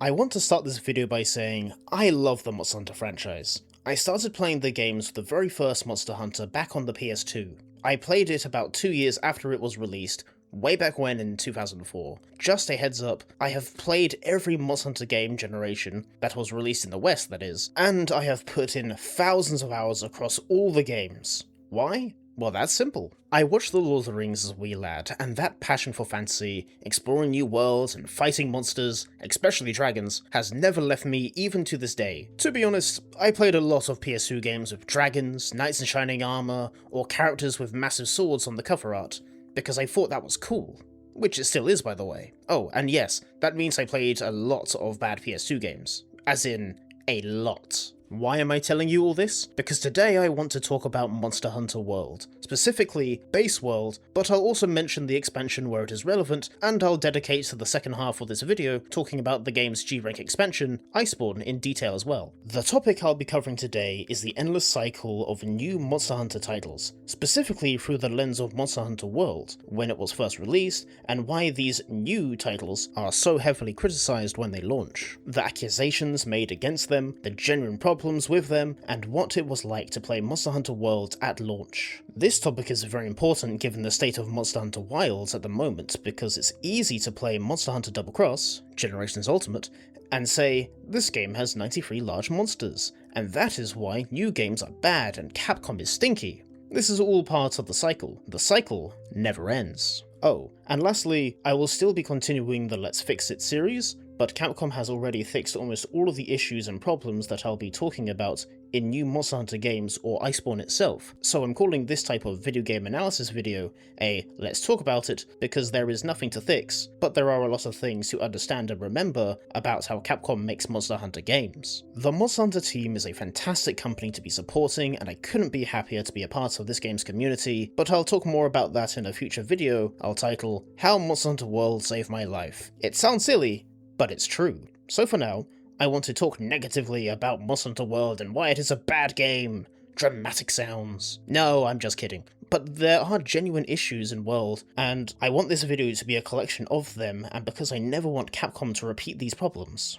I want to start this video by saying I love the Monster Hunter franchise. I started playing the games with the very first Monster Hunter back on the PS2. I played it about 2 years after it was released, way back when in 2004. Just a heads up, I have played every Monster Hunter game generation that was released in the West, that is, and I have put in thousands of hours across all the games. Why? Well, that's simple. I watched The Lord of the Rings as a wee lad, and that passion for fantasy, exploring new worlds and fighting monsters, especially dragons, has never left me even to this day. To be honest, I played a lot of PS2 games with dragons, knights in shining armor, or characters with massive swords on the cover art, because I thought that was cool. Which it still is, by the way. Oh, and yes, that means I played a lot of bad PS2 games. As in, a lot. Why am I telling you all this? Because today I want to talk about Monster Hunter World, specifically Base World, but I'll also mention the expansion where it is relevant, and I'll dedicate to the second half of this video talking about the game's G-Rank expansion, Iceborne, in detail as well. The topic I'll be covering today is the endless cycle of new Monster Hunter titles, specifically through the lens of Monster Hunter World, when it was first released, and why these new titles are so heavily criticized when they launch, the accusations made against them, the genuine problems with them, and what it was like to play Monster Hunter World at launch. This topic is very important given the state of Monster Hunter Wilds at the moment, because it's easy to play Monster Hunter Double Cross, Generations Ultimate, and say, this game has 93 large monsters, and that is why new games are bad and Capcom is stinky. This is all part of the cycle. The cycle never ends. Oh, and lastly, I will still be continuing the Let's Fix It series, but Capcom has already fixed almost all of the issues and problems that I'll be talking about in new Monster Hunter games or Iceborne itself, so I'm calling this type of video game analysis video a let's talk about it because there is nothing to fix, but there are a lot of things to understand and remember about how Capcom makes Monster Hunter games. The Monster Hunter team is a fantastic company to be supporting, and I couldn't be happier to be a part of this game's community, but I'll talk more about that in a future video I'll title How Monster Hunter World Saved My Life. It sounds silly, but it's true. So for now, I want to talk negatively about Monster Hunter World and why it is a bad game. Dramatic sounds. No, I'm just kidding. But there are genuine issues in World, and I want this video to be a collection of them, and because I never want Capcom to repeat these problems.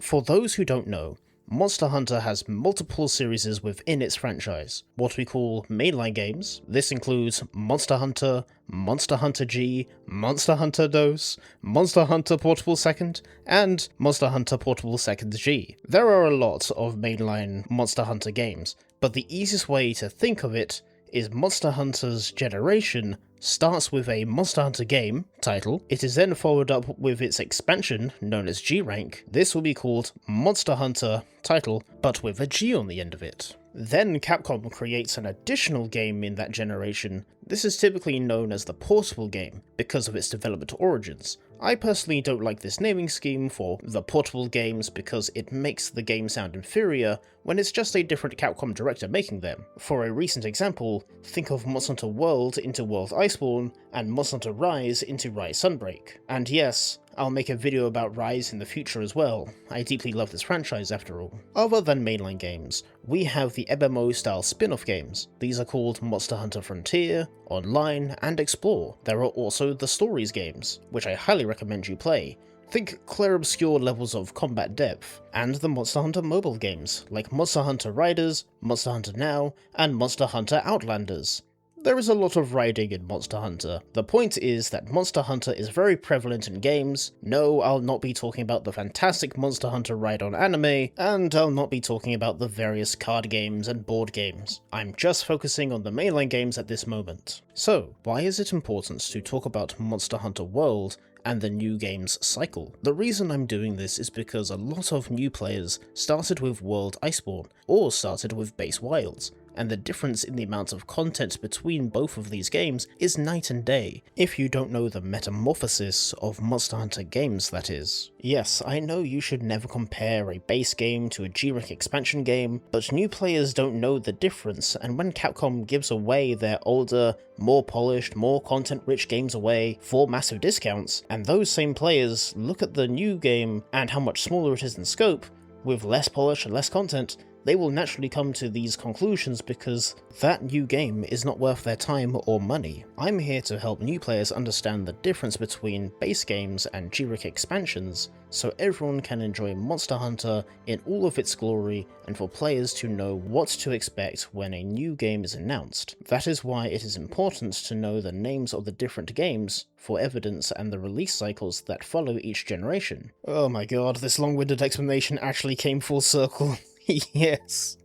For those who don't know, Monster Hunter has multiple series within its franchise, what we call mainline games. This includes Monster Hunter, Monster Hunter G, Monster Hunter DOS, Monster Hunter Portable 2nd, and Monster Hunter Portable 2nd G. There are a lot of mainline Monster Hunter games, but the easiest way to think of it is Monster Hunter's generation starts with a Monster Hunter game title. It is then followed up with its expansion, known as G-Rank. This will be called Monster Hunter title, but with a G on the end of it. Then Capcom creates an additional game in that generation. This is typically known as the portable game because of its development origins. I personally don't like this naming scheme for the portable games because it makes the game sound inferior when it's just a different Capcom director making them. For a recent example, think of Monster Hunter World into World Iceborne and Monster Hunter Rise into Rise Sunbreak. And yes, I'll make a video about Rise in the future as well. I deeply love this franchise after all. Other than mainline games, we have the MMO style spin-off games. These are called Monster Hunter Frontier, Online, and Explore. There are also the Stories games, which I highly recommend you play. Think clear obscure levels of combat depth, and the Monster Hunter mobile games, like Monster Hunter Riders, Monster Hunter Now, and Monster Hunter Outlanders. There is a lot of riding in Monster Hunter. The point is that Monster Hunter is very prevalent in games. No, I'll not be talking about the fantastic Monster Hunter ride on anime, and I'll not be talking about the various card games and board games. I'm just focusing on the mainline games at this moment. So, why is it important to talk about Monster Hunter World and the new game's cycle? The reason I'm doing this is because a lot of new players started with World Iceborne, or started with Base Wilds, and the difference in the amount of content between both of these games is night and day, if you don't know the metamorphosis of Monster Hunter games, that is. Yes, I know you should never compare a base game to a G-Rank expansion game, but new players don't know the difference, and when Capcom gives away their older, more polished, more content-rich games away for massive discounts, and those same players look at the new game and how much smaller it is in scope, with less polish and less content, they will naturally come to these conclusions because that new game is not worth their time or money. I'm here to help new players understand the difference between base games and GRIC expansions, so everyone can enjoy Monster Hunter in all of its glory and for players to know what to expect when a new game is announced. That is why it is important to know the names of the different games for evidence and the release cycles that follow each generation. Oh my god, this long-winded explanation actually came full circle. Yes.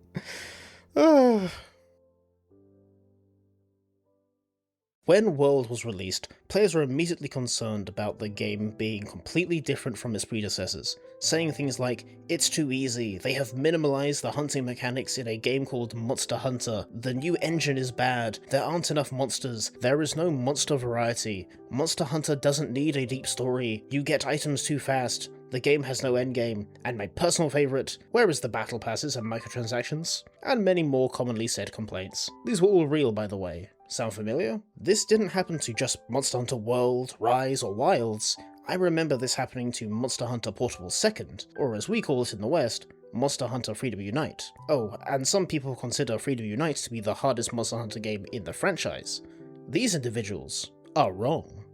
When World was released, players were immediately concerned about the game being completely different from its predecessors, saying things like, "It's too easy, they have minimalized the hunting mechanics in a game called Monster Hunter, the new engine is bad, there aren't enough monsters, there is no monster variety, Monster Hunter doesn't need a deep story, you get items too fast, the game has no endgame, and my personal favourite, where is the battle passes and microtransactions?" And many more commonly said complaints. These were all real, by the way. Sound familiar? This didn't happen to just Monster Hunter World, Rise, or Wilds. I remember this happening to Monster Hunter Portable 2nd, or as we call it in the West, Monster Hunter Freedom Unite. Oh, and some people consider Freedom Unite to be the hardest Monster Hunter game in the franchise. These individuals are wrong.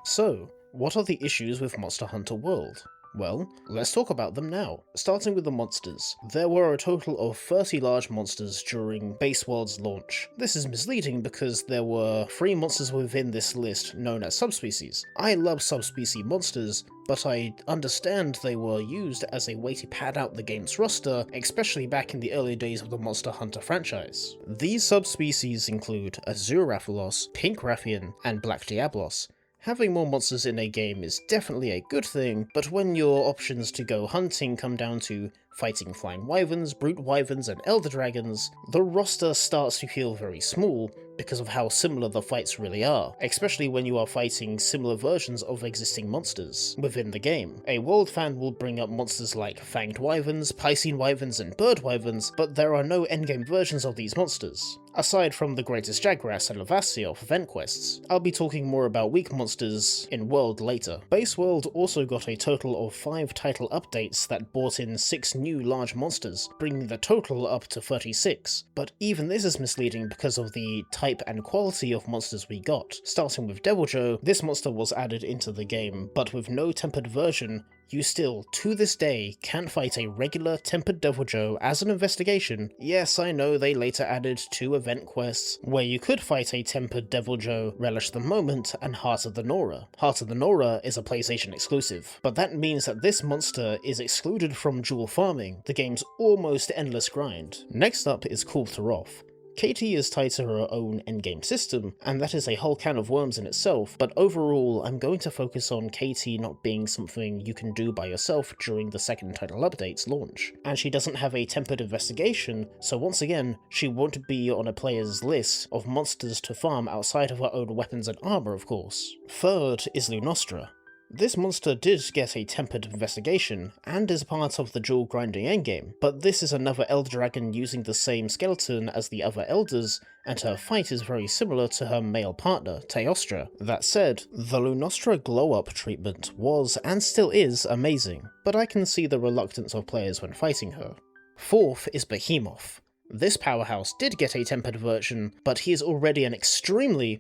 So, what are the issues with Monster Hunter World? Well, let's talk about them now. Starting with the monsters. There were a total of 30 large monsters during Base World's launch. This is misleading because there were 3 monsters within this list known as subspecies. I love subspecies monsters, but I understand they were used as a way to pad out the game's roster, especially back in the early days of the Monster Hunter franchise. These subspecies include Azure Rathalos, Pink Rathian, and Black Diablos. Having more monsters in a game is definitely a good thing, but when your options to go hunting come down to fighting flying wyverns, brute wyverns, and elder dragons, the roster starts to feel very small because of how similar the fights really are, especially when you are fighting similar versions of existing monsters within the game. A World fan will bring up monsters like fanged wyverns, piscine wyverns, and bird wyverns, but there are no endgame versions of these monsters, aside from the Greatest Jagras and Lavassia for event quests. I'll be talking more about weak monsters in World later. Base World also got a total of 5 title updates that brought in 6 new large monsters, bringing the total up to 36, but even this is misleading because of the type and quality of monsters we got. Starting with Deviljho, this monster was added into the game, but with no tempered version, you still, to this day, can't fight a regular tempered Deviljho as an investigation. Yes, I know they later added 2 event quests where you could fight a tempered Deviljho, Relish the Moment, and Heart of the Nora. Heart of the Nora is a PlayStation exclusive, but that means that this monster is excluded from jewel farming, the game's almost endless grind. Next up is Kul'Thoroth. Katie is tied to her own endgame system, and that is a whole can of worms in itself, but overall I'm going to focus on Katie not being something you can do by yourself during the second title update's launch. And she doesn't have a tempered investigation, so once again, she won't be on a player's list of monsters to farm outside of her own weapons and armor, of course. Third is Lunastra. This monster did get a tempered investigation, and is part of the jewel grinding endgame, but this is another elder dragon using the same skeleton as the other elders, and her fight is very similar to her male partner, Teostra. That said, the Lunastra glow-up treatment was, and still is, amazing, but I can see the reluctance of players when fighting her. Fourth is Behemoth. This powerhouse did get a tempered version, but he is already an extremely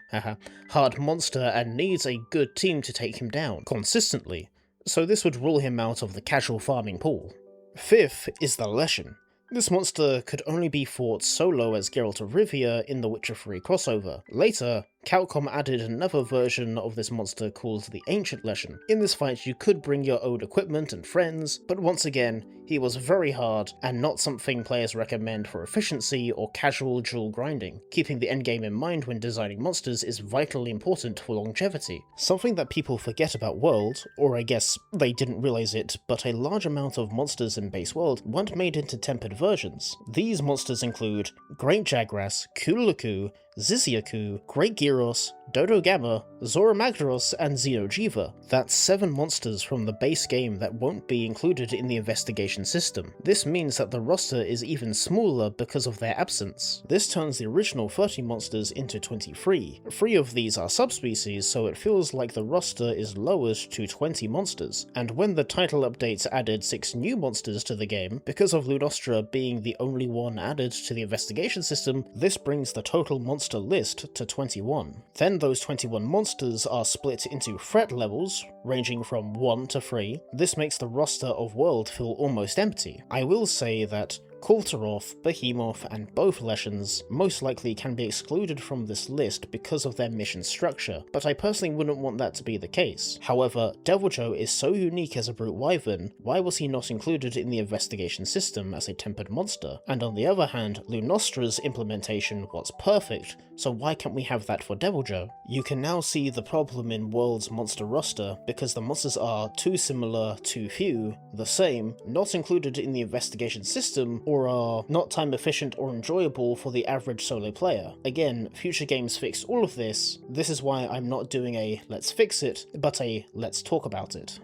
hard monster and needs a good team to take him down consistently, so this would rule him out of the casual farming pool. Fifth is the Leshen. This monster could only be fought solo as Geralt of Rivia in the Witcher 3 crossover. Later, Capcom added another version of this monster called the Ancient Leshen. In this fight you could bring your own equipment and friends, but once again, he was very hard and not something players recommend for efficiency or casual jewel grinding. Keeping the endgame in mind when designing monsters is vitally important for longevity. Something that people forget about World, or I guess they didn't realize it, but a large amount of monsters in Base World weren't made into tempered versions. These monsters include Great Jagras, Kululaku, Ziziaku, Great Gyros, Dodogama, Zoromagdaros, and Xenojiva. That's 7 monsters from the base game that won't be included in the investigation system. This means that the roster is even smaller because of their absence. This turns the original 30 monsters into 23. 3 of these are subspecies, so it feels like the roster is lowered to 20 monsters. And when the title updates added 6 new monsters to the game, because of Lunostra being the only one added to the investigation system, this brings the total monster list to 21. Then those 21 monsters are split into threat levels, ranging from 1 to 3. This makes the roster of world feel almost empty. I will say that Kulturov, Behemoth, and both Leshens most likely can be excluded from this list because of their mission structure, but I personally wouldn't want that to be the case. However, Deviljho is so unique as a brute wyvern, why was he not included in the investigation system as a tempered monster? And on the other hand, Lunostra's implementation was perfect, so why can't we have that for Deviljho? You can now see the problem in World's monster roster, because the monsters are too similar, too few, the same, not included in the investigation system, or are not time efficient or enjoyable for the average solo player. Again, future games fixed all of this. This is why I'm not doing a let's fix it, but a let's talk about it.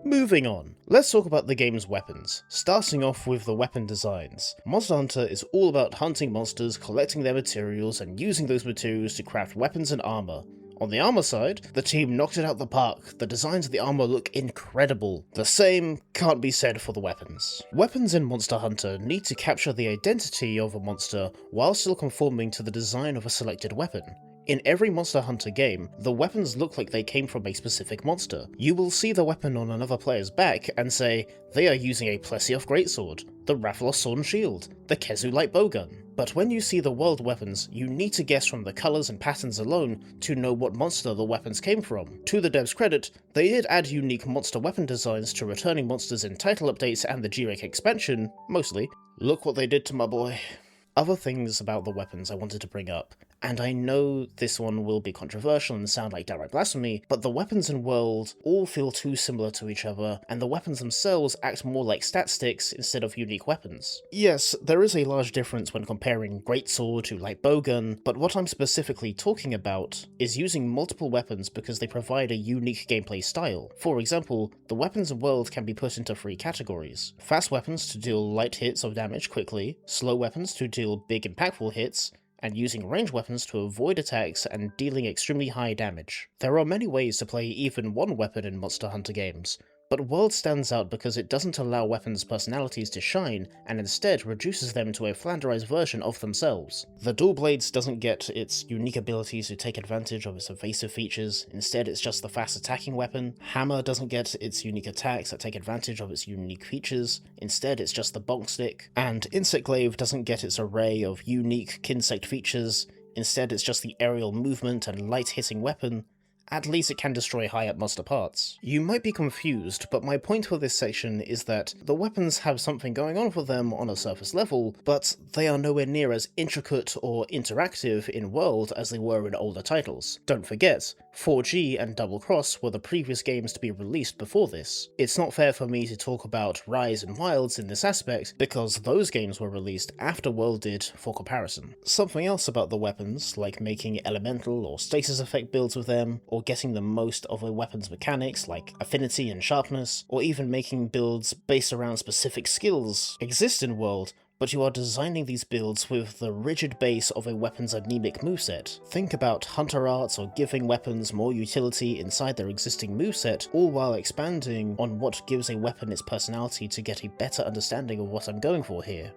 Moving on, let's talk about the game's weapons, starting off with the weapon designs. Monster Hunter is all about hunting monsters, collecting their materials, and using those materials to craft weapons and armor. On the armor side, the team knocked it out the park. The designs of the armor look incredible. The same can't be said for the weapons. Weapons in Monster Hunter need to capture the identity of a monster while still conforming to the design of a selected weapon. In every Monster Hunter game, the weapons look like they came from a specific monster. You will see the weapon on another player's back and say, they are using a Plesioth Greatsword, the Rathalos Sword and Shield, the Kezu Light Bowgun. But when you see the world weapons, you need to guess from the colours and patterns alone to know what monster the weapons came from. To the devs' credit, they did add unique monster weapon designs to returning monsters in title updates and the G-Rank expansion, mostly. Look what they did to my boy. Other things about the weapons I wanted to bring up, and I know this one will be controversial and sound like direct blasphemy, but the weapons in World all feel too similar to each other, and the weapons themselves act more like stat sticks instead of unique weapons. Yes, there is a large difference when comparing Greatsword to Light Bowgun, but what I'm specifically talking about is using multiple weapons because they provide a unique gameplay style. For example, the weapons in World can be put into 3 categories. Fast weapons to deal light hits of damage quickly, slow weapons to deal big impactful hits, and using ranged weapons to avoid attacks and dealing extremely high damage. There are many ways to play even one weapon in Monster Hunter games, but World stands out because it doesn't allow weapons' personalities to shine, and instead reduces them to a flanderized version of themselves. The Dual Blades doesn't get its unique abilities to take advantage of its evasive features, instead it's just the fast attacking weapon. Hammer doesn't get its unique attacks that take advantage of its unique features, instead it's just the bonk stick. And Insect Glaive doesn't get its array of unique Kinsect features, instead it's just the aerial movement and light hitting weapon. At least it can destroy high-up monster parts. You might be confused, but my point for this section is that the weapons have something going on for them on a surface level, but they are nowhere near as intricate or interactive in World as they were in older titles. Don't forget, 4G and Double Cross were the previous games to be released before this. It's not fair for me to talk about Rise and Wilds in this aspect, because those games were released after World did for comparison. Something else about the weapons, like making elemental or stasis effect builds with them, or getting the most of a weapon's mechanics like affinity and sharpness, or even making builds based around specific skills, exist in World, but you are designing these builds with the rigid base of a weapon's anemic moveset. Think about hunter arts or giving weapons more utility inside their existing moveset, all while expanding on what gives a weapon its personality to get a better understanding of what I'm going for here.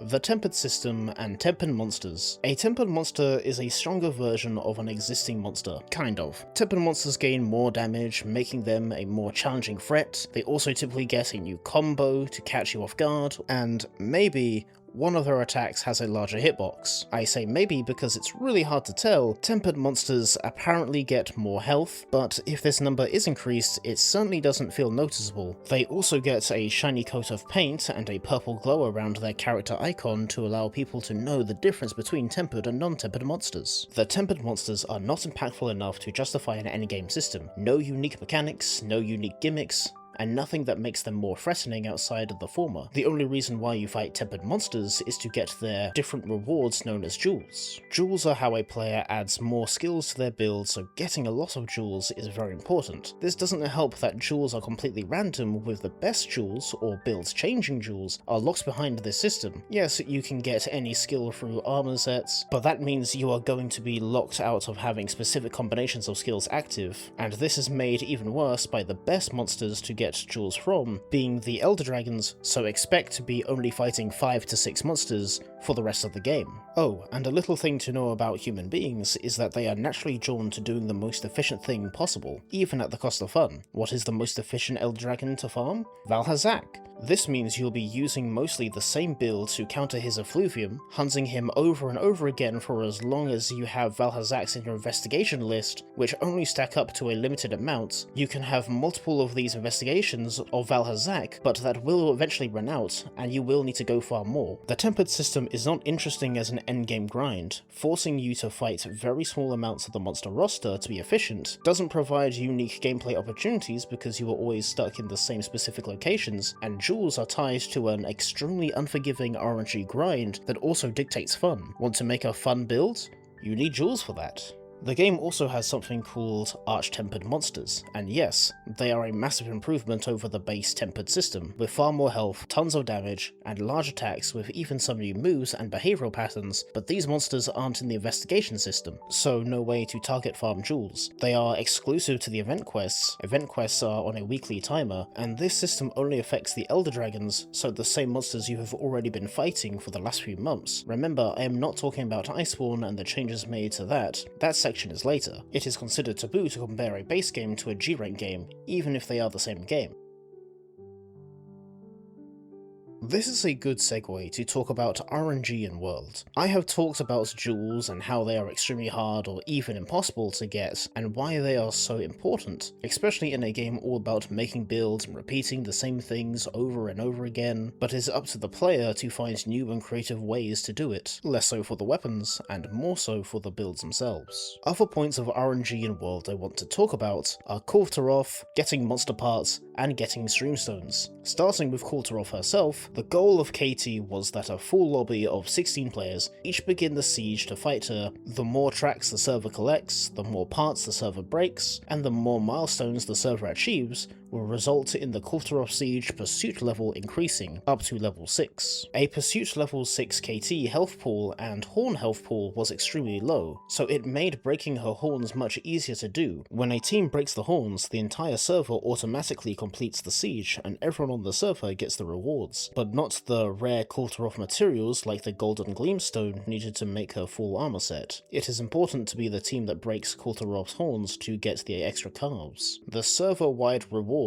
The Tempered System and Tempered Monsters. A Tempered Monster is a stronger version of an existing monster, kind of. Tempered Monsters gain more damage, making them a more challenging threat. They also typically get a new combo to catch you off guard, and maybe one of their attacks has a larger hitbox. I say maybe because it's really hard to tell. Tempered monsters apparently get more health, but if this number is increased, it certainly doesn't feel noticeable. They also get a shiny coat of paint and a purple glow around their character icon to allow people to know the difference between tempered and non-tempered monsters. The tempered monsters are not impactful enough to justify an endgame system. No unique mechanics, no unique gimmicks, and nothing that makes them more threatening outside of the former. The only reason why you fight tempered monsters is to get their different rewards known as jewels. Jewels are how a player adds more skills to their build, so getting a lot of jewels is very important. This doesn't help that jewels are completely random, with the best jewels, or builds changing jewels, are locked behind this system. Yes, you can get any skill through armor sets, but that means you are going to be locked out of having specific combinations of skills active, and this is made even worse by the best monsters to get jewels from being the Elder Dragons, so expect to be only fighting 5 to 6 monsters for the rest of the game. Oh, and a little thing to know about human beings is that they are naturally drawn to doing the most efficient thing possible, even at the cost of fun. What is the most efficient Elder Dragon to farm? Valhazak. This means you'll be using mostly the same build to counter his effluvium, hunting him over and over again for as long as you have Valhazaks in your investigation list, which only stack up to a limited amount. You can have multiple of these investigations of Valhazak, but that will eventually run out, and you will need to go far more. The tempered system is not interesting as an endgame grind. Forcing you to fight very small amounts of the monster roster to be efficient doesn't provide unique gameplay opportunities because you are always stuck in the same specific locations, and jewels are tied to an extremely unforgiving RNG grind that also dictates fun. Want to make a fun build? You need jewels for that. The game also has something called Arch-Tempered Monsters, and yes, they are a massive improvement over the base tempered system, with far more health, tons of damage, and large attacks with even some new moves and behavioural patterns, but these monsters aren't in the investigation system, so no way to target farm jewels. They are exclusive to the event quests are on a weekly timer, and this system only affects the Elder Dragons, so the same monsters you have already been fighting for the last few months. Remember, I am not talking about Iceborne and the changes made to that. That's section is later. It is considered taboo to compare a base game to a G-rank game, even if they are the same game. This is a good segue to talk about RNG in World. I have talked about jewels and how they are extremely hard or even impossible to get, and why they are so important, especially in a game all about making builds and repeating the same things over and over again, but it's up to the player to find new and creative ways to do it, less so for the weapons, and more so for the builds themselves. Other points of RNG in World I want to talk about are Kulturov, getting monster parts, and getting streamstones. Starting with Kulturov herself, the goal of Katie was that a full lobby of 16 players each begin the siege to fight her. The more tracks the server collects, the more parts the server breaks, and the more milestones the server achieves will result in the Kulturov Siege pursuit level increasing up to level 6. A pursuit level 6 KT health pool and horn health pool was extremely low, so it made breaking her horns much easier to do. When a team breaks the horns, the entire server automatically completes the siege and everyone on the server gets the rewards, but not the rare Kulturov materials like the golden gleamstone needed to make her full armor set. It is important to be the team that breaks Kulturov's horns to get the extra carves. The server-wide rewards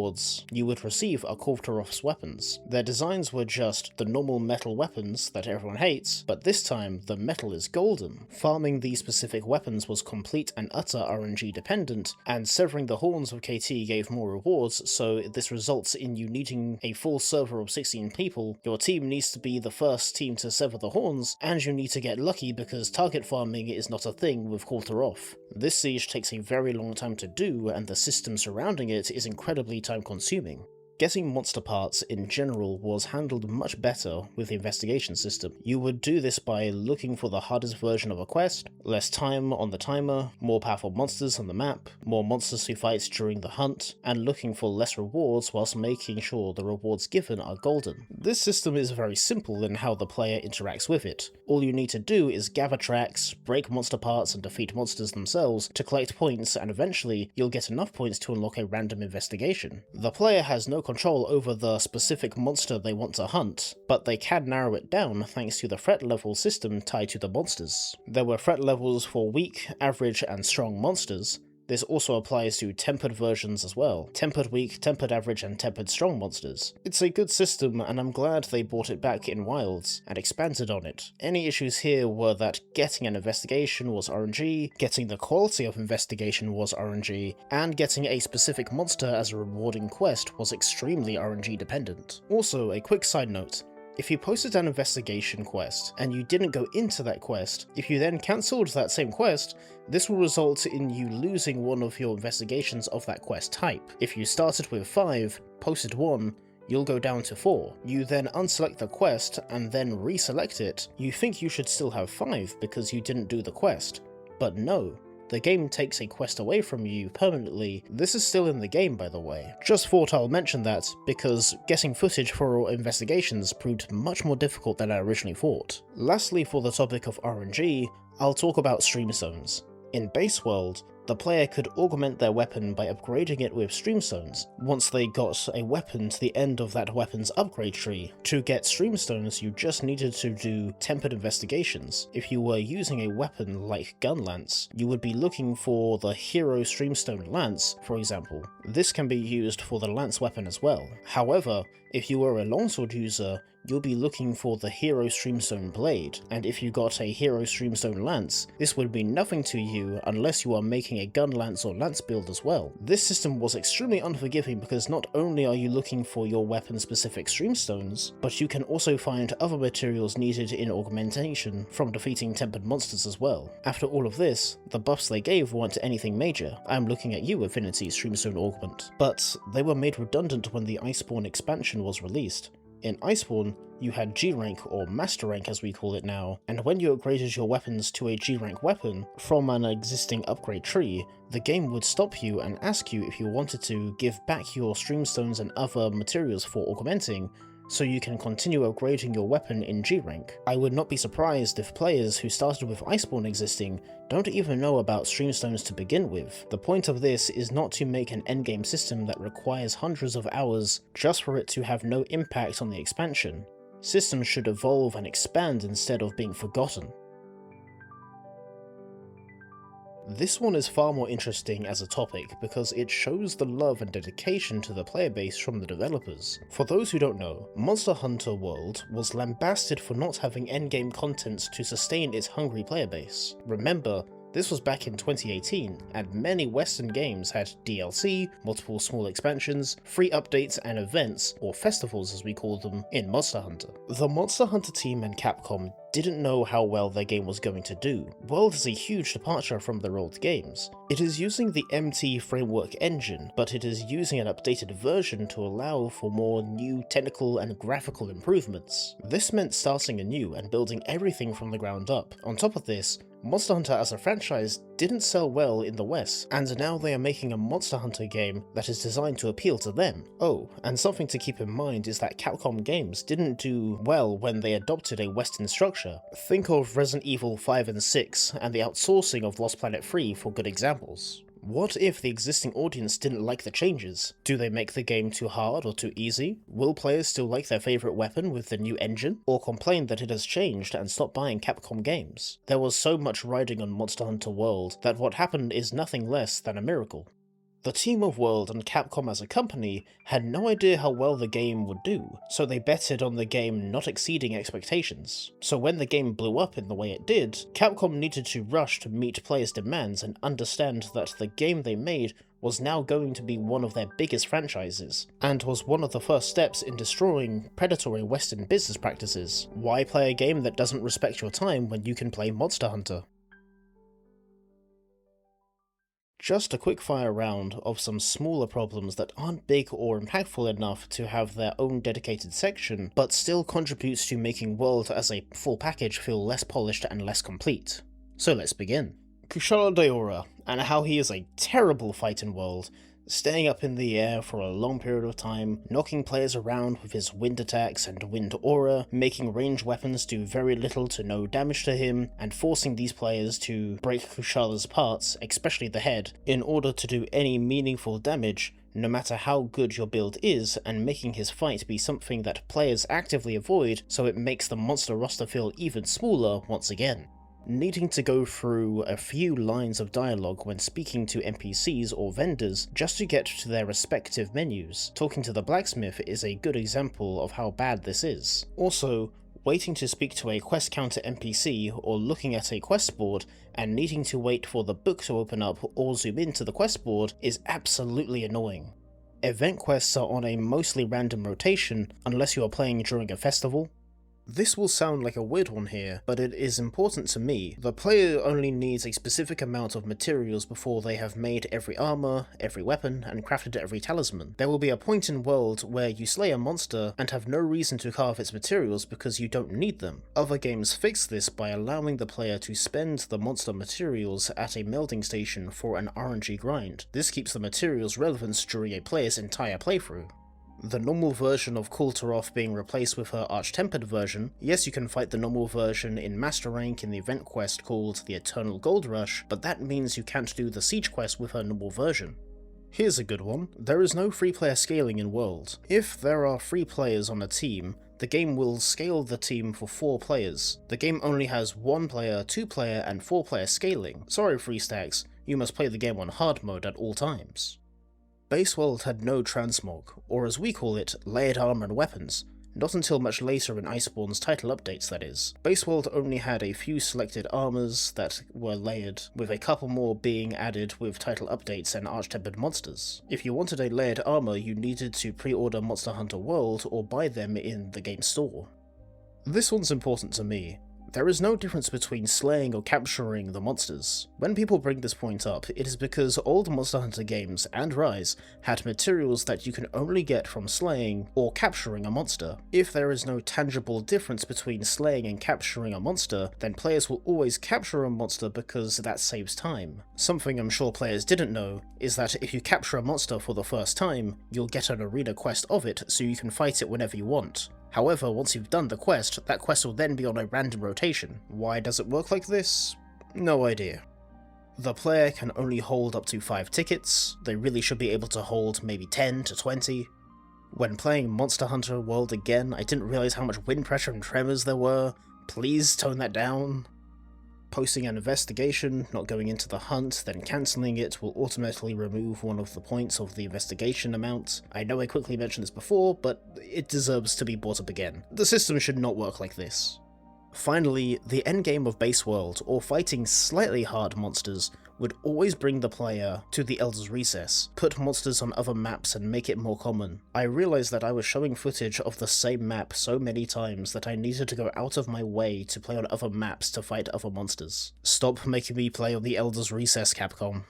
you would receive are Kulturov's weapons. Their designs were just the normal metal weapons that everyone hates, but this time the metal is golden. Farming these specific weapons was complete and utter RNG dependent, and severing the horns of KT gave more rewards, so this results in you needing a full server of 16 people. Your team needs to be the first team to sever the horns, and you need to get lucky because target farming is not a thing with Kulturov. This siege takes a very long time to do, and the system surrounding it is incredibly time-consuming. Getting monster parts in general was handled much better with the investigation system. You would do this by looking for the hardest version of a quest, less time on the timer, more powerful monsters on the map, more monsters to fight during the hunt, and looking for less rewards whilst making sure the rewards given are golden. This system is very simple in how the player interacts with it. All you need to do is gather tracks, break monster parts and defeat monsters themselves to collect points, and eventually you'll get enough points to unlock a random investigation. The player has no control over the specific monster they want to hunt, but they can narrow it down thanks to the threat level system tied to the monsters. There were threat levels for weak, average, and strong monsters. This also applies to tempered versions as well. Tempered weak, tempered average, and tempered strong monsters. It's a good system, and I'm glad they brought it back in Wilds and expanded on it. Any issues here were that getting an investigation was RNG, getting the quality of investigation was RNG, and getting a specific monster as a rewarding quest was extremely RNG dependent. Also, a quick side note. If you posted an investigation quest and you didn't go into that quest, if you then cancelled that same quest, this will result in you losing one of your investigations of that quest type. If you started with 5, posted 1, you'll go down to 4. You then unselect the quest and then reselect it. You think you should still have 5 because you didn't do the quest, but no. The game takes a quest away from you permanently. This is still in the game, by the way. Just thought I'll mention that, because getting footage for investigations proved much more difficult than I originally thought. Lastly, for the topic of RNG, I'll talk about stream stones. In Base World, the player could augment their weapon by upgrading it with streamstones. Once they got a weapon to the end of that weapon's upgrade tree, to get streamstones you just needed to do tempered investigations. If you were using a weapon like Gun Lance, you would be looking for the Hero Streamstone Lance, for example. This can be used for the Lance weapon as well. However, if you were a longsword user, you'll be looking for the Hero Streamstone Blade, and if you got a Hero Streamstone Lance, this would mean nothing to you unless you are making a Gun Lance or Lance build as well. This system was extremely unforgiving because not only are you looking for your weapon-specific streamstones, but you can also find other materials needed in augmentation from defeating tempered monsters as well. After all of this, the buffs they gave weren't anything major. I'm looking at you, Affinity Streamstone Augment. But they were made redundant when the Iceborne expansion was released. In Iceborne, you had G rank, or Master rank as we call it now, and when you upgraded your weapons to a G rank weapon from an existing upgrade tree, the game would stop you and ask you if you wanted to give back your streamstones and other materials for augmenting, so you can continue upgrading your weapon in G rank. I would not be surprised if players who started with Iceborne existing don't even know about streamstones to begin with. The point of this is not to make an endgame system that requires hundreds of hours just for it to have no impact on the expansion. Systems should evolve and expand instead of being forgotten. This one is far more interesting as a topic because it shows the love and dedication to the player base from the developers. For those who don't know, Monster Hunter World was lambasted for not having endgame content to sustain its hungry player base. Remember, this was back in 2018, and many Western games had DLC, multiple small expansions, free updates and events, or festivals as we call them, in Monster Hunter. The Monster Hunter team and Capcom didn't know how well their game was going to do. World is a huge departure from their old games. It is using the MT framework engine, but it is using an updated version to allow for more new technical and graphical improvements. This meant starting anew and building everything from the ground up. On top of this, Monster Hunter as a franchise didn't sell well in the West, and now they are making a Monster Hunter game that is designed to appeal to them. Oh, and something to keep in mind is that Capcom games didn't do well when they adopted a Western structure. Think of Resident Evil 5 and 6 and the outsourcing of Lost Planet 3 for good examples. What if the existing audience didn't like the changes? Do they make the game too hard or too easy? Will players still like their favourite weapon with the new engine? Or complain that it has changed and stop buying Capcom games? There was so much riding on Monster Hunter World that what happened is nothing less than a miracle. The team of World and Capcom as a company had no idea how well the game would do, so they betted on the game not exceeding expectations. So when the game blew up in the way it did, Capcom needed to rush to meet players' demands and understand that the game they made was now going to be one of their biggest franchises, and was one of the first steps in destroying predatory Western business practices. Why play a game that doesn't respect your time when you can play Monster Hunter? Just a quick-fire round of some smaller problems that aren't big or impactful enough to have their own dedicated section, but still contributes to making World as a full package feel less polished and less complete. So let's begin. Kushala Daora, and how he is a terrible fight in World, staying up in the air for a long period of time, knocking players around with his wind attacks and wind aura, making ranged weapons do very little to no damage to him, and forcing these players to break Kushala's parts, especially the head, in order to do any meaningful damage, no matter how good your build is, and making his fight be something that players actively avoid so it makes the monster roster feel even smaller once again. Needing to go through a few lines of dialogue when speaking to NPCs or vendors just to get to their respective menus. Talking to the blacksmith is a good example of how bad this is. Also, waiting to speak to a quest counter NPC or looking at a quest board and needing to wait for the book to open up or zoom into the quest board is absolutely annoying. Event quests are on a mostly random rotation unless you are playing during a festival. This will sound like a weird one here, but it is important to me. The player only needs a specific amount of materials before they have made every armor, every weapon, and crafted every talisman. There will be a point in world where you slay a monster and have no reason to carve its materials because you don't need them. Other games fix this by allowing the player to spend the monster materials at a melding station for an RNG grind. This keeps the materials relevant during a player's entire playthrough. The normal version of Kultaroth being replaced with her Arch-Tempered version. Yes, you can fight the normal version in Master Rank in the event quest called the Eternal Gold Rush, but that means you can't do the Siege quest with her normal version. Here's a good one. There is no free player scaling in World. If there are 3 players on a team, the game will scale the team for 4 players. The game only has 1 player, 2 player, and 4 player scaling. Sorry, free stacks, you must play the game on hard mode at all times. Base World had no transmog, or as we call it, layered armor and weapons. Not until much later in Iceborne's title updates, that is. Base World only had a few selected armors that were layered, with a couple more being added with title updates and Arch-Tempered monsters. If you wanted a layered armor, you needed to pre-order Monster Hunter World or buy them in the game store. This one's important to me. There is no difference between slaying or capturing the monsters. When people bring this point up, it is because old Monster Hunter games, and Rise, had materials that you can only get from slaying or capturing a monster. If there is no tangible difference between slaying and capturing a monster, then players will always capture a monster because that saves time. Something I'm sure players didn't know is that if you capture a monster for the first time, you'll get an arena quest of it so you can fight it whenever you want. However, once you've done the quest, that quest will then be on a random rotation. Why does it work like this? No idea. The player can only hold up to 5 tickets. They really should be able to hold maybe 10 to 20. When playing Monster Hunter World again, I didn't realize how much wind pressure and tremors there were. Please tone that down. Posting an investigation, not going into the hunt, then cancelling it will automatically remove one of the points of the investigation amount. I know I quickly mentioned this before, but it deserves to be brought up again. The system should not work like this. Finally, the endgame of Base World, or fighting slightly hard monsters, would always bring the player to the Elder's Recess, put monsters on other maps and make it more common. I realised that I was showing footage of the same map so many times that I needed to go out of my way to play on other maps to fight other monsters. Stop making me play on the Elder's Recess, Capcom.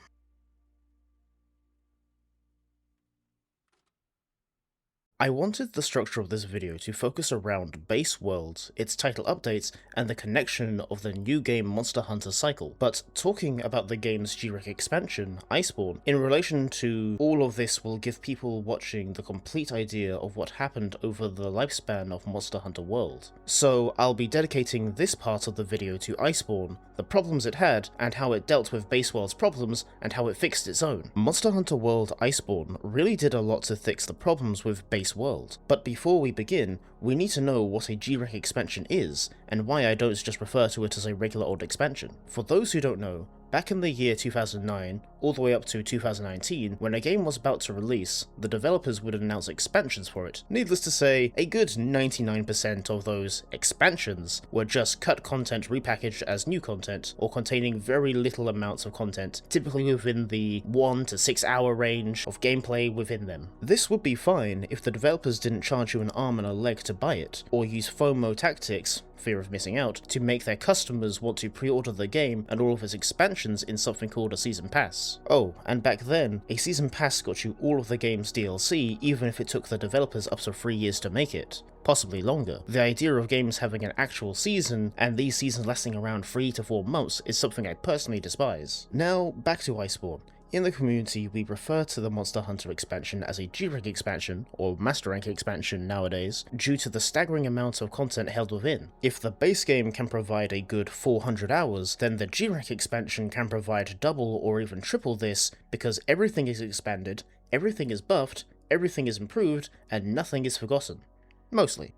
I wanted the structure of this video to focus around Base World, its title updates, and the connection of the new game Monster Hunter cycle, but talking about the game's GREC expansion, Iceborne, in relation to all of this will give people watching the complete idea of what happened over the lifespan of Monster Hunter World. So I'll be dedicating this part of the video to Iceborne, the problems it had, and how it dealt with Base World's problems, and how it fixed its own. Monster Hunter World Iceborne really did a lot to fix the problems with Base World, but before we begin, we need to know what a GREC expansion is, and why I don't just refer to it as a regular old expansion. For those who don't know, back in the year 2009, all the way up to 2019, when a game was about to release, the developers would announce expansions for it. Needless to say, a good 99% of those expansions were just cut content repackaged as new content, or containing very little amounts of content, typically within the 1 to 6 hour range of gameplay within them. This would be fine if the developers didn't charge you an arm and a leg to buy it, or use FOMO tactics, fear of missing out, to make their customers want to pre-order the game and all of its expansions in something called a Season Pass. Oh, and back then, a Season Pass got you all of the game's DLC even if it took the developers up to 3 years to make it. Possibly longer. The idea of games having an actual season, and these seasons lasting around 3 to 4 months, is something I personally despise. Now, back to Iceborne. In the community, we refer to the Monster Hunter expansion as a GREC expansion, or Master Rank expansion nowadays, due to the staggering amount of content held within. If the base game can provide a good 400 hours, then the GREC expansion can provide double or even triple this, because everything is expanded, everything is buffed, everything is improved, and nothing is forgotten. Mostly.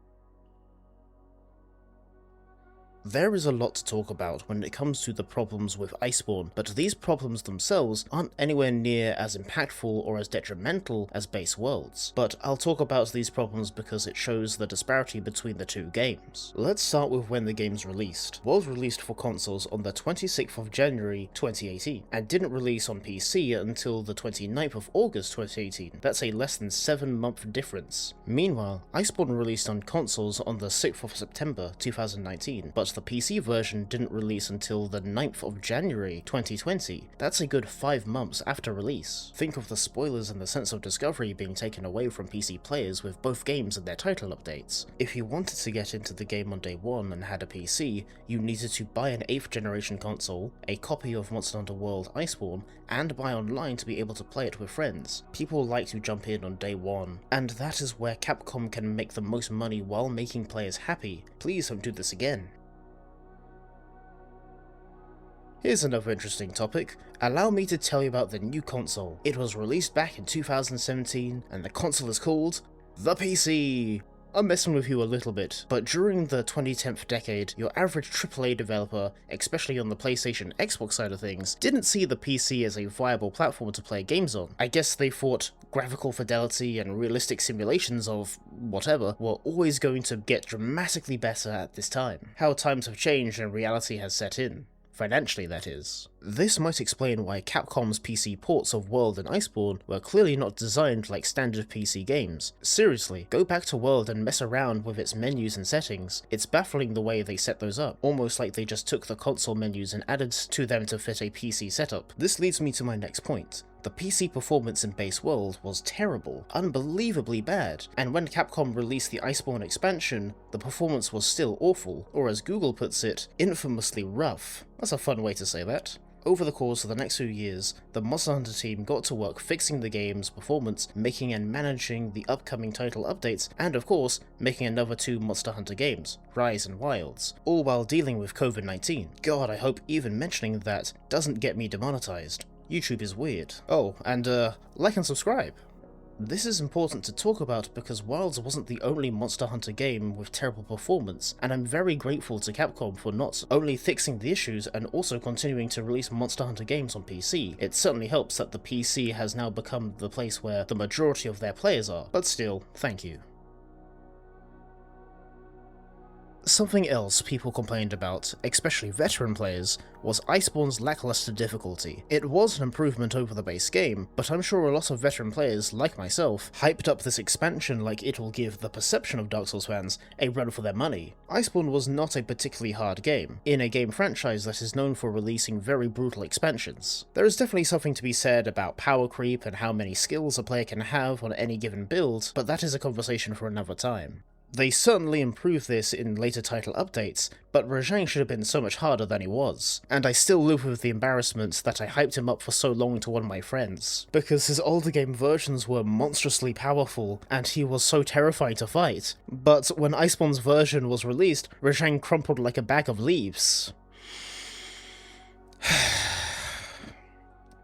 There is a lot to talk about when it comes to the problems with Iceborne, but these problems themselves aren't anywhere near as impactful or as detrimental as base worlds. But I'll talk about these problems because it shows the disparity between the two games. Let's start with when the game's released. World released for consoles on the 26th of January 2018, and didn't release on PC until the 29th of August 2018. That's a less than 7-month difference. Meanwhile, Iceborne released on consoles on the 6th of September 2019, but the PC version didn't release until the 9th of January 2020. That's a good 5 months after release. Think of the spoilers and the sense of discovery being taken away from PC players with both games and their title updates. If you wanted to get into the game on day one and had a PC, you needed to buy an 8th generation console, a copy of Monster Hunter World Iceborne, and buy online to be able to play it with friends. People like to jump in on day one, and that is where Capcom can make the most money while making players happy. Please don't do this again. Here's another interesting topic. Allow me to tell you about the new console. It was released back in 2017, and the console is called the PC. I'm messing with you a little bit, but during the 2010th decade, your average AAA developer, especially on the PlayStation Xbox side of things, didn't see the PC as a viable platform to play games on. I guess they thought graphical fidelity and realistic simulations of whatever were always going to get dramatically better at this time. How times have changed and reality has set in. Financially, that is. This might explain why Capcom's PC ports of World and Iceborne were clearly not designed like standard PC games. Seriously, go back to World and mess around with its menus and settings. It's baffling the way they set those up, almost like they just took the console menus and added to them to fit a PC setup. This leads me to my next point. The PC performance in base World was terrible, unbelievably bad, and when Capcom released the Iceborne expansion, the performance was still awful, or as Google puts it, infamously rough. That's a fun way to say that. Over the course of the next few years, the Monster Hunter team got to work fixing the game's performance, making and managing the upcoming title updates, and of course, making another 2 Monster Hunter games, Rise and Wilds, all while dealing with COVID-19. God, I hope even mentioning that doesn't get me demonetized. YouTube is weird. Oh, and like and subscribe. This is important to talk about because Wilds wasn't the only Monster Hunter game with terrible performance, and I'm very grateful to Capcom for not only fixing the issues and also continuing to release Monster Hunter games on PC. It certainly helps that the PC has now become the place where the majority of their players are, but still, thank you. Something else people complained about, especially veteran players, was Iceborne's lackluster difficulty. It was an improvement over the base game, but I'm sure a lot of veteran players, like myself, hyped up this expansion like it will give the perception of Dark Souls fans a run for their money. Iceborne was not a particularly hard game, in a game franchise that is known for releasing very brutal expansions. There is definitely something to be said about power creep and how many skills a player can have on any given build, but that is a conversation for another time. They certainly improved this in later title updates, but Rajang should have been so much harder than he was, and I still live with the embarrassment that I hyped him up for so long to one of my friends, because his older game versions were monstrously powerful, and he was so terrifying to fight. But when Iceborne's version was released, Rajang crumpled like a bag of leaves.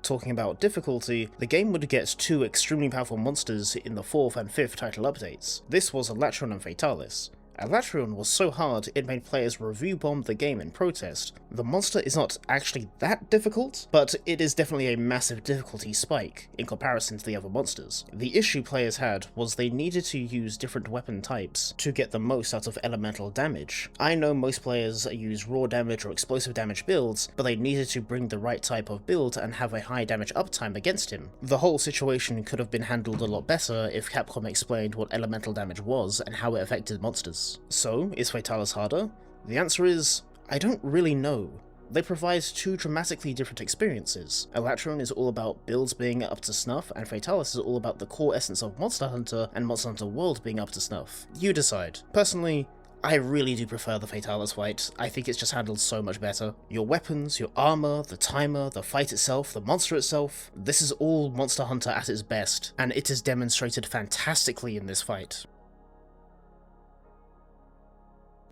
Talking about difficulty, the game would get 2 extremely powerful monsters in the 4th and 5th title updates. This was Alatreon and Fatalis. Alatreon was so hard it made players review bomb the game in protest. The monster is not actually that difficult, but it is definitely a massive difficulty spike in comparison to the other monsters. The issue players had was they needed to use different weapon types to get the most out of elemental damage. I know most players use raw damage or explosive damage builds, but they needed to bring the right type of build and have a high damage uptime against him. The whole situation could have been handled a lot better if Capcom explained what elemental damage was and how it affected monsters. So, is Fatalis harder? The answer is, I don't really know. They provide 2 dramatically different experiences. Alatreon is all about builds being up to snuff, and Fatalis is all about the core essence of Monster Hunter and Monster Hunter World being up to snuff. You decide. Personally, I really do prefer the Fatalis fight. I think it's just handled so much better. Your weapons, your armor, the timer, the fight itself, the monster itself, this is all Monster Hunter at its best, and it is demonstrated fantastically in this fight.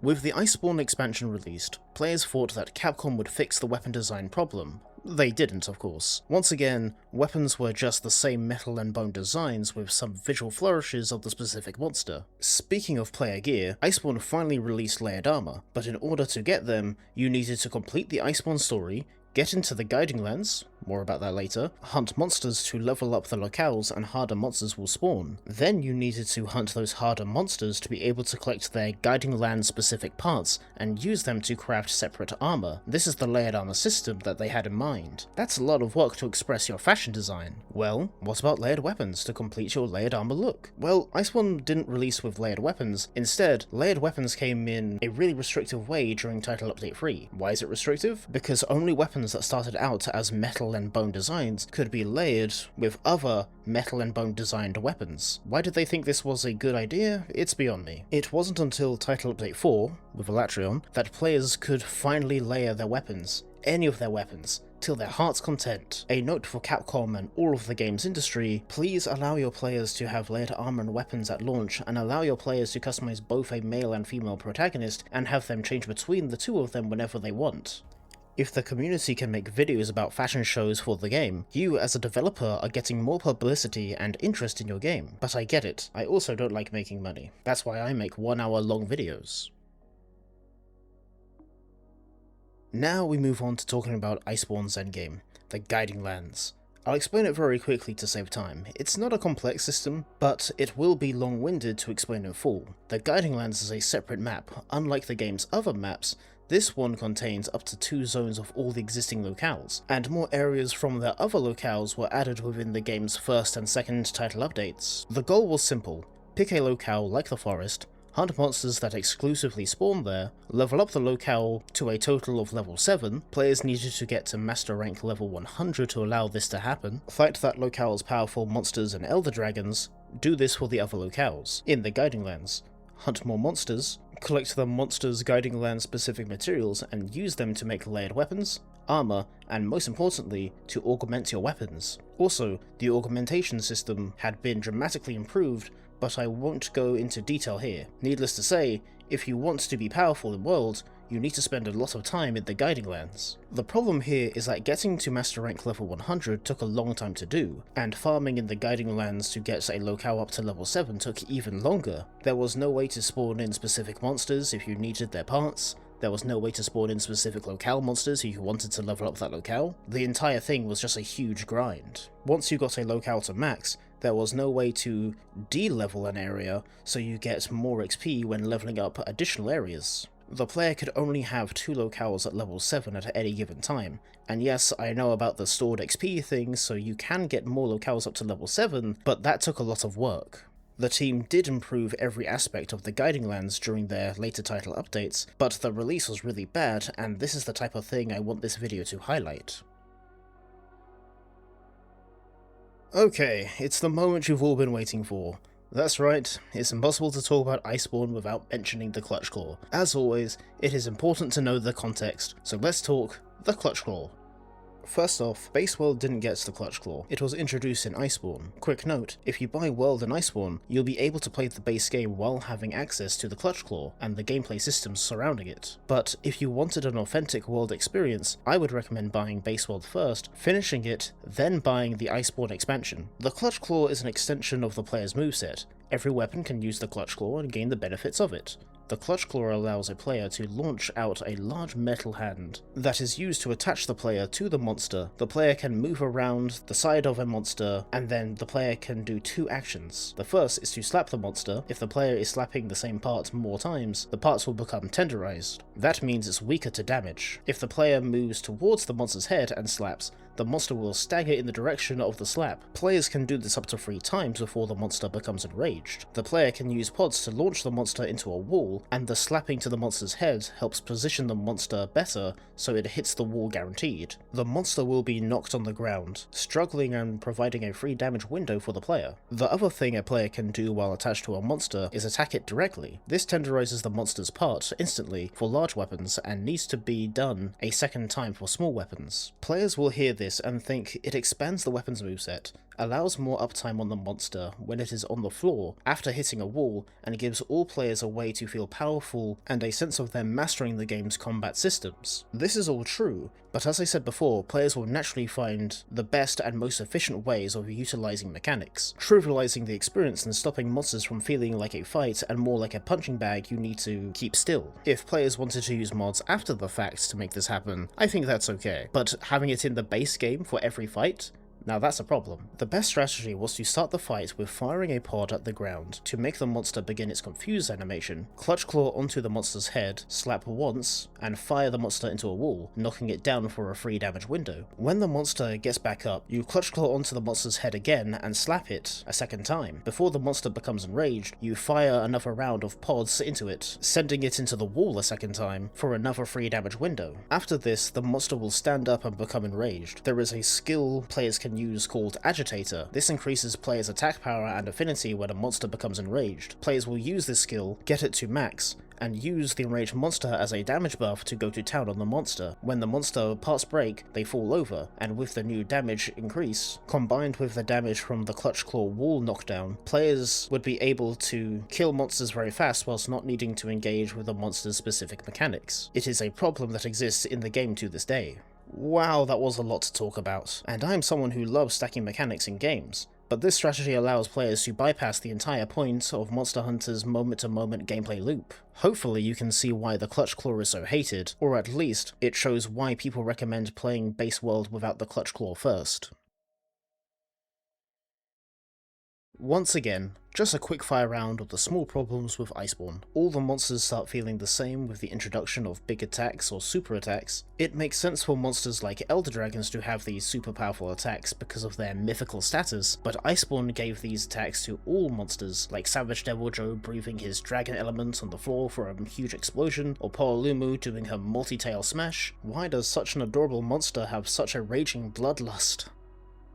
With the Iceborne expansion released, players thought that Capcom would fix the weapon design problem, They didn't, of course. Once again, weapons were just the same metal and bone designs with some visual flourishes of the specific monster. Speaking of player gear, Iceborne finally released layered armor, but in order to get them, you needed to complete the Iceborne story, get into the guiding lands, more about that later, hunt monsters to level up the locales and harder monsters will spawn. Then you needed to hunt those harder monsters to be able to collect their guiding land specific parts and use them to craft separate armor. This is the layered armor system that they had in mind. That's a lot of work to express your fashion design. Well, what about layered weapons to complete your layered armor look? Well, Iceborne didn't release with layered weapons. Instead, layered weapons came in a really restrictive way during Title Update 3. Why is it restrictive? Because only weapons that started out as metal and bone designs could be layered with other metal and bone designed weapons. Why did they think this was a good idea? It's beyond me. It wasn't until Title Update 4, with Elatrion, that players could finally layer their weapons, any of their weapons, till their heart's content. A note for Capcom and all of the games industry, please allow your players to have layered armor and weapons at launch, and allow your players to customize both a male and female protagonist and have them change between the two of them whenever they want. If the community can make videos about fashion shows for the game, you as a developer are getting more publicity and interest in your game. But I get it, I also don't like making money. That's why I make 1 hour long videos. Now we move on to talking about Iceborne's endgame, the guiding lands. I'll explain it very quickly to save time. It's not a complex system, but it will be long-winded to explain in full. The guiding lands is a separate map. Unlike the game's other maps, this one contains up to 2 zones of all the existing locales, and more areas from their other locales were added within the game's first and second title updates. The goal was simple: pick a locale like the forest, hunt monsters that exclusively spawn there, level up the locale to a total of level 7, players needed to get to master rank level 100 to allow this to happen, fight that locale's powerful monsters and elder dragons, do this for the other locales, in the guiding lands, hunt more monsters, collect the monsters' guiding land specific materials and use them to make layered weapons, armor, and most importantly, to augment your weapons. Also, the augmentation system had been dramatically improved, but I won't go into detail here. Needless to say, if you want to be powerful in World, you need to spend a lot of time in the guiding lands. The problem here is that getting to master rank level 100 took a long time to do, and farming in the guiding lands to get a locale up to level 7 took even longer. There was no way to spawn in specific monsters if you needed their parts, there was no way to spawn in specific locale monsters if you wanted to level up that locale. The entire thing was just a huge grind. Once you got a locale to max, there was no way to de-level an area so you get more XP when leveling up additional areas. The player could only have 2 locales at level 7 at any given time, and yes, I know about the stored XP thing, so you can get more locales up to level 7, but that took a lot of work. The team did improve every aspect of the guiding lands during their later title updates, but the release was really bad, and this is the type of thing I want this video to highlight. Okay, it's the moment you've all been waiting for. That's right, it's impossible to talk about Iceborne without mentioning the Clutch Claw. As always, it is important to know the context, so let's talk the Clutch Claw. First off, base world didn't get the Clutch Claw, it was introduced in Iceborne. Quick note, if you buy World in Iceborne, you'll be able to play the base game while having access to the Clutch Claw and the gameplay systems surrounding it. But if you wanted an authentic World experience, I would recommend buying base world first, finishing it, then buying the Iceborne expansion. The Clutch Claw is an extension of the player's moveset. Every weapon can use the Clutch Claw and gain the benefits of it. The Clutch Claw allows a player to launch out a large metal hand that is used to attach the player to the monster. The player can move around the side of a monster, and then the player can do 2 actions. The first is to slap the monster. If the player is slapping the same part more times, the parts will become tenderized. That means it's weaker to damage. If the player moves towards the monster's head and slaps, the monster will stagger in the direction of the slap. Players can do this up to 3 times before the monster becomes enraged. The player can use pods to launch the monster into a wall, and the slapping to the monster's head helps position the monster better so it hits the wall guaranteed. The monster will be knocked on the ground, struggling and providing a free damage window for the player. The other thing a player can do while attached to a monster is attack it directly. This tenderizes the monster's part instantly for large weapons and needs to be done a second time for small weapons. Players will hear this and think it expands the weapon's moveset. allows more uptime on the monster when it is on the floor after hitting a wall, and gives all players a way to feel powerful and a sense of them mastering the game's combat systems. This is all true, but as I said before, players will naturally find the best and most efficient ways of utilizing mechanics, trivializing the experience and stopping monsters from feeling like a fight and more like a punching bag you need to keep still. If players wanted to use mods after the fact to make this happen, I think that's okay, but having it in the base game for every fight? Now that's a problem. The best strategy was to start the fight with firing a pod at the ground to make the monster begin its confused animation, clutch claw onto the monster's head, slap once, and fire the monster into a wall, knocking it down for a free damage window. When the monster gets back up, you clutch claw onto the monster's head again and slap it a second time. Before the monster becomes enraged, you fire another round of pods into it, sending it into the wall a second time for another free damage window. After this, the monster will stand up and become enraged. There is a skill players can use called Agitator. This increases players' attack power and affinity when a monster becomes enraged. Players will use this skill, get it to max, and use the enraged monster as a damage buff to go to town on the monster. When the monster parts break, they fall over, and with the new damage increase, combined with the damage from the clutch claw wall knockdown, players would be able to kill monsters very fast whilst not needing to engage with the monster's specific mechanics. It is a problem that exists in the game to this day. Wow, that was a lot to talk about, and I'm someone who loves stacking mechanics in games, but this strategy allows players to bypass the entire point of Monster Hunter's moment-to-moment gameplay loop. Hopefully you can see why the clutch claw is so hated, or at least it shows why people recommend playing base world without the clutch claw first. Once again, just a quick-fire round of the small problems with Iceborne. All the monsters start feeling the same with the introduction of big attacks or super attacks. It makes sense for monsters like Elder Dragons to have these super powerful attacks because of their mythical status, but Iceborne gave these attacks to all monsters, like Savage Devil Joe breathing his dragon element on the floor for a huge explosion, or Poalumu doing her multi-tail smash. Why does such an adorable monster have such a raging bloodlust?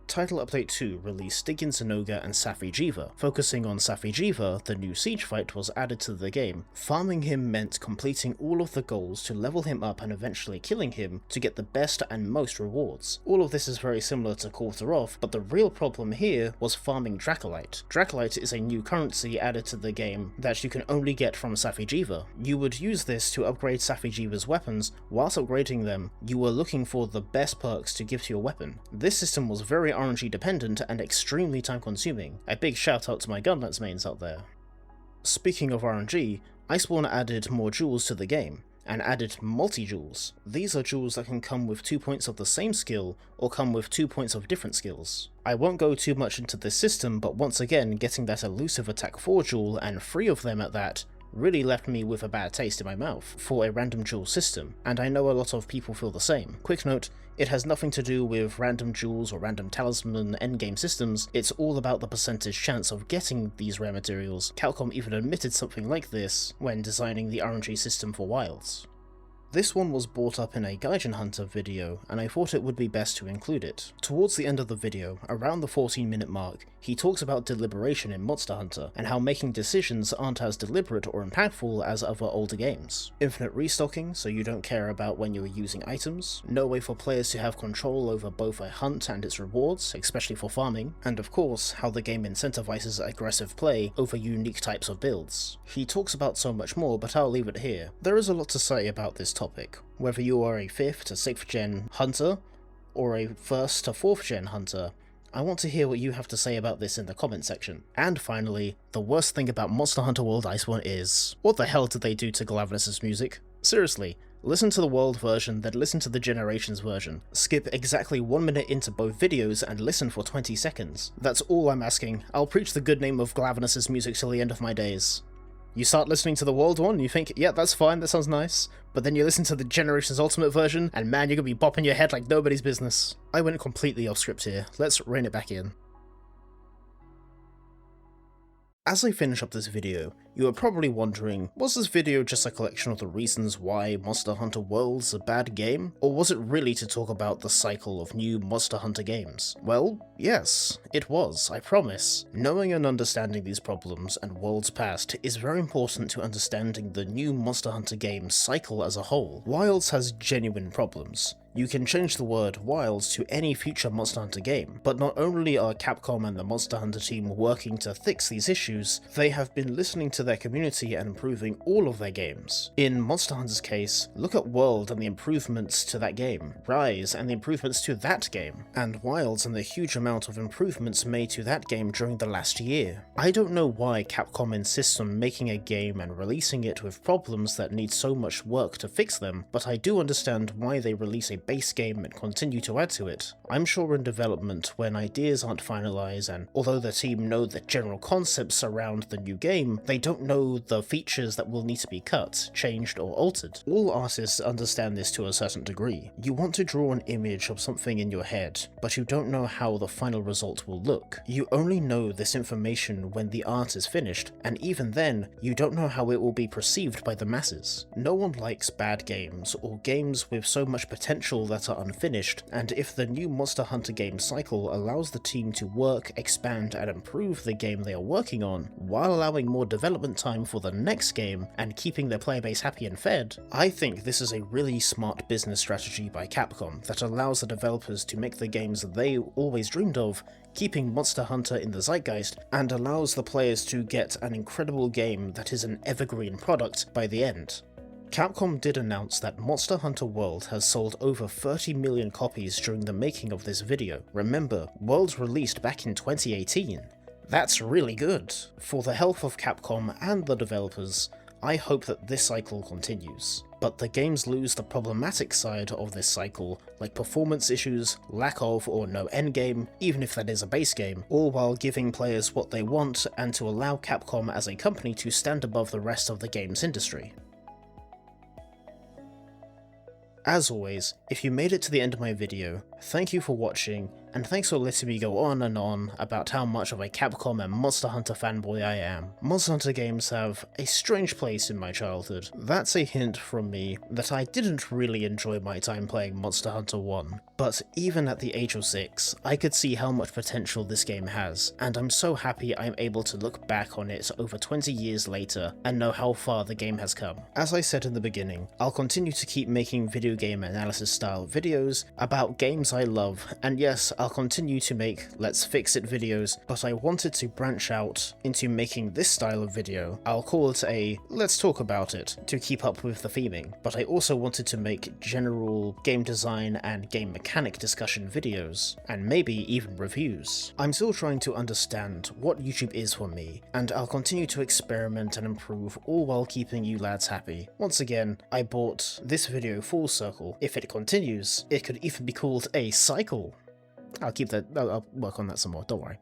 Title Update 2 released Stygian Zinogre and Safi'jiiva. Focusing on Safi'jiiva, the new siege fight was added to the game. Farming him meant completing all of the goals to level him up and eventually killing him to get the best and most rewards. All of this is very similar to Quarter Off, but the real problem here was farming Dracolite. Dracolite is a new currency added to the game that you can only get from Safi'jiiva. You would use this to upgrade Safi'jiiva's weapons. Whilst upgrading them, you were looking for the best perks to give to your weapon. This system was very RNG dependent and extremely time consuming. A big shout out to my Gunlance mains out there. Speaking of RNG, Iceborne added more jewels to the game, and added multi-jewels. These are jewels that can come with 2 points of the same skill, or come with 2 points of different skills. I won't go too much into this system, but once again, getting that elusive attack 4 jewel, and 3 of them at that, really left me with a bad taste in my mouth for a random jewel system, and I know a lot of people feel the same. Quick note, it has nothing to do with random jewels or random talisman endgame systems, it's all about the percentage chance of getting these rare materials. Capcom even admitted something like this when designing the RNG system for Wilds. This one was brought up in a Gaijin Hunter video, and I thought it would be best to include it. Towards the end of the video, around the 14-minute mark, he talks about deliberation in Monster Hunter, and how making decisions aren't as deliberate or impactful as other older games. Infinite restocking, so you don't care about when you are using items, no way for players to have control over both a hunt and its rewards, especially for farming, and of course, how the game incentivizes aggressive play over unique types of builds. He talks about so much more, but I'll leave it here. There is a lot to say about this topic. Whether you are a 5th to 6th gen hunter, or a 1st to 4th gen hunter, I want to hear what you have to say about this in the comment section. And finally, the worst thing about Monster Hunter World Iceborne is, what the hell did they do to Glavenus' music? Seriously, listen to the world version, then listen to the Generations version. Skip exactly 1 minute into both videos and listen for 20 seconds. That's all I'm asking. I'll preach the good name of Glavenus' music till the end of my days. You start listening to the world one, you think, yeah, that's fine, that sounds nice, but then you listen to the Generations Ultimate version, and man, you're gonna be bopping your head like nobody's business. I went completely off script here, let's rein it back in. As I finish up this video, You are probably wondering, was this video just a collection of the reasons why Monster Hunter World's a bad game? Or was it really to talk about the cycle of new Monster Hunter games? Well, yes, it was, I promise. Knowing and understanding these problems and World's past is very important to understanding the new Monster Hunter game cycle as a whole. Wilds has genuine problems. You can change the word Wilds to any future Monster Hunter game, but not only are Capcom and the Monster Hunter team working to fix these issues, they have been listening to their community and improving all of their games. In Monster Hunter's case, look at World and the improvements to that game, Rise and the improvements to that game, and Wilds and the huge amount of improvements made to that game during the last year. I don't know why Capcom insists on making a game and releasing it with problems that need so much work to fix them, but I do understand why they release a base game and continue to add to it. I'm sure in development, when ideas aren't finalized, and although the team know the general concepts around the new game, they don't know the features that will need to be cut, changed, or altered. All artists understand this to a certain degree. You want to draw an image of something in your head, but you don't know how the final result will look. You only know this information when the art is finished, and even then, you don't know how it will be perceived by the masses. No one likes bad games, or games with so much potential that are unfinished, and if the new Monster Hunter game cycle allows the team to work, expand, and improve the game they are working on, while allowing more development time for the next game and keeping their player base happy and fed, I think this is a really smart business strategy by Capcom that allows the developers to make the games they always dreamed of, keeping Monster Hunter in the zeitgeist, and allows the players to get an incredible game that is an evergreen product by the end. Capcom did announce that Monster Hunter World has sold over 30 million copies during the making of this video. Remember, World's released back in 2018. That's really good. For the health of Capcom and the developers, I hope that this cycle continues. But the games lose the problematic side of this cycle, like performance issues, lack of or no endgame, even if that is a base game, all while giving players what they want and to allow Capcom as a company to stand above the rest of the games industry. As always, if you made it to the end of my video, thank you for watching, and thanks for letting me go on and on about how much of a Capcom and Monster Hunter fanboy I am. Monster Hunter games have a strange place in my childhood. That's a hint from me that I didn't really enjoy my time playing Monster Hunter 1, but even at the age of 6, I could see how much potential this game has, and I'm so happy I'm able to look back on it over 20 years later and know how far the game has come. As I said in the beginning, I'll continue to keep making video game analysis style videos about games I love, and yes, I'll continue to make Let's Fix It videos, but I wanted to branch out into making this style of video. I'll call it a Let's Talk About It to keep up with the theming, but I also wanted to make general game design and game mechanic discussion videos, and maybe even reviews. I'm still trying to understand what YouTube is for me, and I'll continue to experiment and improve, all while keeping you lads happy. Once again, I brought this video full circle. If it continues, it could even be called a cycle. I'll work on that some more, don't worry.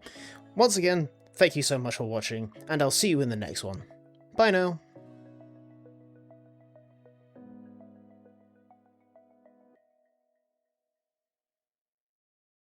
Once again, thank you so much for watching, and I'll see you in the next one. Bye now.